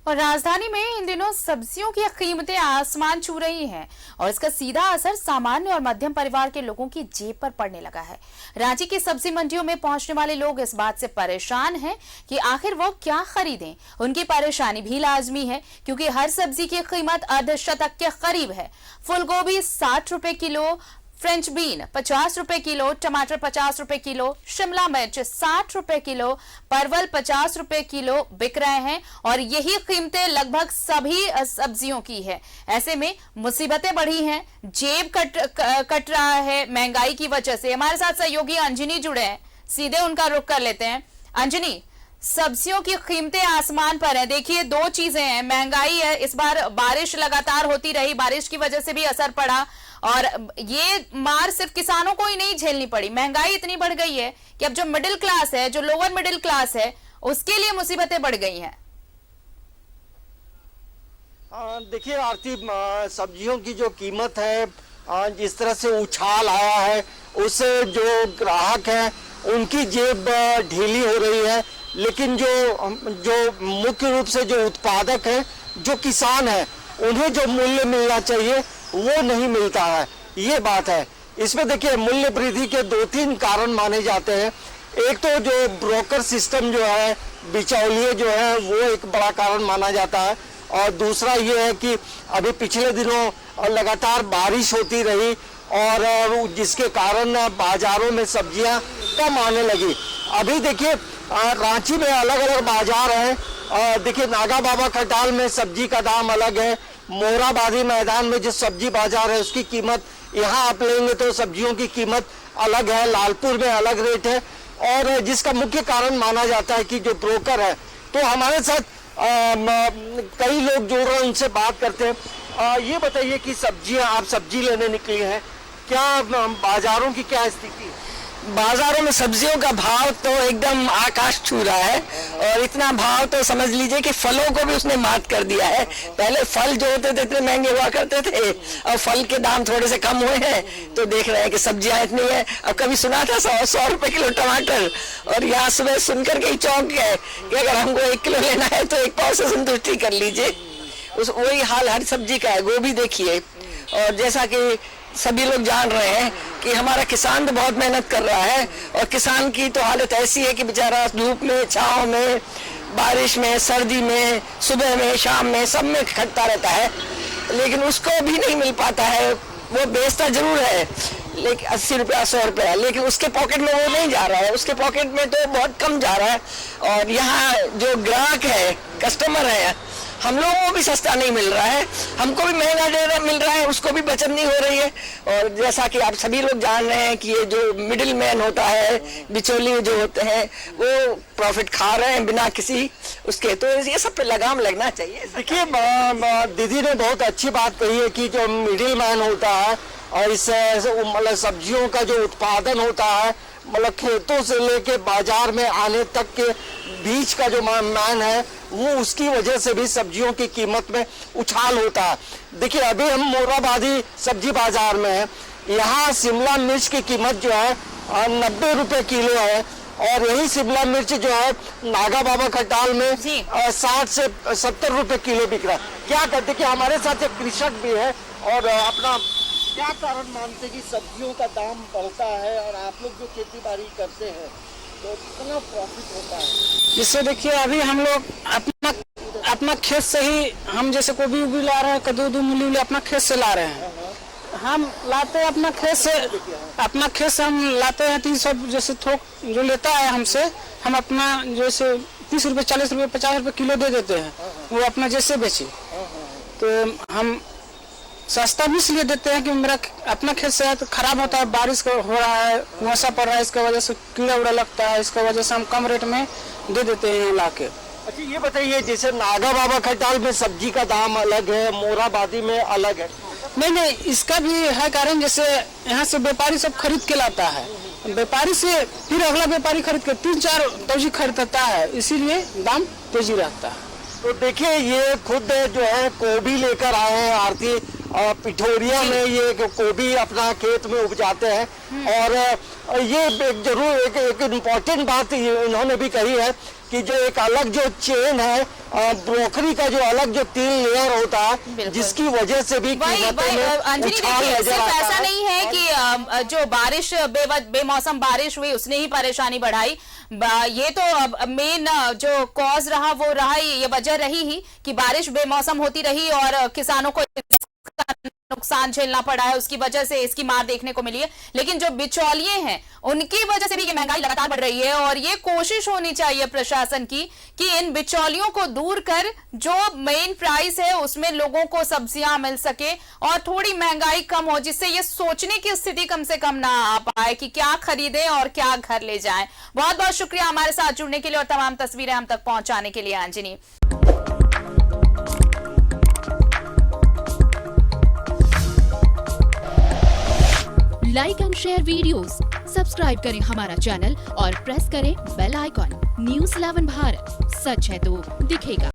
और राजधानी में इन दिनों सब्जियों की कीमतें आसमान छू रही हैं और इसका सीधा असर सामान्य और मध्यम परिवार के लोगों की जेब पर पड़ने लगा है। रांची की सब्जी मंडियों में पहुंचने वाले लोग इस बात से परेशान हैं कि आखिर वो क्या खरीदें। उनकी परेशानी भी लाजमी है क्योंकि हर सब्जी की कीमत अर्धशतक के करीब है। फूल गोभी 60 रुपए किलो, फ्रेंच बीन 50 रुपए किलो, टमाटर 50 रुपए किलो, शिमला मिर्च 60 रुपए किलो, परवल 50 रुपए किलो बिक रहे हैं और यही कीमतें लगभग सभी सब्जियों की है। ऐसे में मुसीबतें बढ़ी हैं, जेब कट रहा है महंगाई की वजह से। हमारे साथ सहयोगी अंजनी जुड़े हैं, सीधे उनका रुख कर लेते हैं। अंजनी, सब्जियों की कीमतें आसमान पर है। देखिए, दो चीजें हैं, महंगाई है, इस बार बारिश लगातार होती रही, बारिश की वजह से भी असर पड़ा और ये मार सिर्फ किसानों को ही नहीं झेलनी पड़ी। महंगाई इतनी बढ़ गई है कि अब जो मिडिल क्लास है, जो लोअर मिडिल क्लास है, उसके लिए मुसीबतें बढ़ गई हैं। देखिए आरती, सब्जियों की जो कीमत है जिस तरह से उछाल आया है, उससे जो ग्राहक है उनकी जेब ढीली हो रही है, लेकिन जो मुख्य रूप से जो उत्पादक है, जो किसान है, उन्हें जो मूल्य मिलना चाहिए वो नहीं मिलता है। ये बात है। इसमें देखिए, मूल्य वृद्धि के 2-3 कारण माने जाते हैं। एक तो जो ब्रोकर सिस्टम जो है, बिचौलिए जो है, वो एक बड़ा कारण माना जाता है और दूसरा ये है कि अभी पिछले दिनों लगातार बारिश होती रही और जिसके कारण बाजारों में सब्जियां कम आने लगी। अभी देखिए रांची में अलग अलग बाजार हैं। देखिए, नागा बाबा खटाल में सब्जी का दाम अलग है, मोराबादी मैदान में जो सब्जी बाजार है उसकी कीमत, यहाँ आप लेंगे तो सब्जियों की कीमत अलग है, लालपुर में अलग रेट है और जिसका मुख्य कारण माना जाता है कि जो ब्रोकर है। तो हमारे साथ कई लोग जुड़ रहे हैं, उनसे बात करते हैं। ये बताइए कि सब्जियां, आप सब्जी लेने निकली हैं, क्या बाजारों की क्या स्थिति है? बाजारों में सब्जियों का भाव तो एकदम आकाश छू रहा है और इतना भाव तो समझ लीजिए कि फलों को भी उसने मात कर दिया है। पहले फल जो होते थे इतने महंगे हुआ करते थे, अब फल के दाम थोड़े से कम हुए हैं तो देख रहे हैं कि सब्जियां इतनी है। अब कभी सुना था 100 रुपए किलो टमाटर और यहाँ सुबह सुनकर के ही चौंक गए कि अगर हमको 1 किलो लेना है तो 1 पाव से संतुष्टि कर लीजिए। वही हाल हर सब्जी का है। गोभी देखिए, और जैसा कि सभी लोग जान रहे हैं कि हमारा किसान तो बहुत मेहनत कर रहा है और किसान की तो हालत ऐसी है कि बेचारा धूप में, छांव में, बारिश में, सर्दी में, सुबह में, शाम में, सब में खटता रहता है, लेकिन उसको भी नहीं मिल पाता है। वो बेचता जरूर है, लेकिन 80 रुपया 100 रुपया, लेकिन उसके पॉकेट में वो नहीं जा रहा है, उसके पॉकेट में तो बहुत कम जा रहा है। और यहाँ जो ग्राहक है, कस्टमर है, हम लोगों को भी सस्ता नहीं मिल रहा है, हमको भी महंगा मिल रहा है, उसको भी बचत नहीं हो रही है। और जैसा कि आप सभी लोग जान रहे हैं कि ये जो मिडिल मैन होता है, बिचौलिए जो होते हैं, वो प्रॉफिट खा रहे हैं बिना किसी उसके। तो ये सब पे लगाम लगना चाहिए। देखिए, दीदी ने बहुत अच्छी बात कही है कि जो मिडिल मैन होता है और इस मतलब सब्जियों का जो उत्पादन होता है, मतलब खेतों से लेके बाजार में आने तक के बीच का जो मैन है, वो उसकी वजह से भी सब्जियों की कीमत में उछाल होता है। देखिए, अभी हम मोराबादी सब्जी बाजार में हैं। यहाँ शिमला मिर्च की कीमत जो है 90 रुपए किलो है और यही शिमला मिर्च जो है नागा बाबा खटाल में 60 से 70 रुपए किलो बिक रहा है। क्या कहते कि हमारे साथ एक कृषक भी है और अपना क्या कारण मानते कि सब्जियों का दाम बढ़ता है और आप लोग जो खेती बाड़ी करते हैं तो कितना प्रॉफिट होता है? जिससे देखिए, अभी हम लोग अपना खेत से ही, हम जैसे गोभी उभी ला रहे हैं, कद्दू मूली अपना खेत से ला रहे हैं। हम लाते हैं अपना खेत से हम लाते हैं 300, जैसे थोक जो लेता है हमसे, हम अपना जैसे 30 रुपये, 40 रुपये, 50 रुपये किलो दे देते हैं, वो अपना जैसे बेचे। तो हम सस्ता भी इसलिए देते हैं कि मेरा अपना खेत से है तो खराब होता है, बारिश हो रहा है, कुआसा पड़ रहा है, इसकी वजह से कीड़ा उड़ा लगता है, इसकी वजह से हम कम रेट में दे देते हैं ला के। अच्छा, ये बताइए, जैसे नागा बाबा खटाल में सब्जी का दाम अलग है, मोराबादी में अलग है? नहीं, इसका भी है कारण। जैसे यहाँ से व्यापारी सब खरीद के लाता है, व्यापारी से फिर अगला व्यापारी खरीद के 3-4 तौजी खरीदता है, इसीलिए दाम तेजी रहता है। तो देखिए, ये खुद जो है गोभी लेकर आए हैं आरती, पिठोरिया में ये गोभी अपना खेत में उपजाते हैं और ये जरूर एक इम्पोर्टेंट बात इन्होंने भी कही है कि जो एक अलग जो चेन है, ब्रोकरी का जो अलग जो 3 लेयर होता है, बिल्कुल। जिसकी वजह से भी कीमतों में अंजलि उछाल देखिए, नजर सिर्फ आता ऐसा है। नहीं है कि जो बारिश बेमौसम बारिश हुई उसने ही परेशानी बढ़ाई। ये तो मेन जो कॉज रहा वो रहा ही, ये वजह रही ही कि बारिश बेमौसम होती रही और किसानों को नुकसान झेलना पड़ा है, उसकी वजह से इसकी मार देखने को मिली है। लेकिन जो बिचौलिए हैं उनकी वजह से भी ये महंगाई लगातार बढ़ रही है और ये कोशिश होनी चाहिए प्रशासन की कि इन बिचौलियों को दूर कर जो मेन प्राइस है उसमें लोगों को सब्जियां मिल सके और थोड़ी महंगाई कम हो, जिससे ये सोचने की स्थिति कम से कम ना आ पाए कि क्या खरीदें और क्या घर ले जाएं। बहुत बहुत शुक्रिया हमारे साथ जुड़ने के लिए और तमाम तस्वीरें हम तक पहुंचाने के लिए Anjani. Like and share videos, subscribe करें हमारा चैनल और प्रेस करें बेल आइकॉन। न्यूज़ 11 भारत, सच है तो दिखेगा।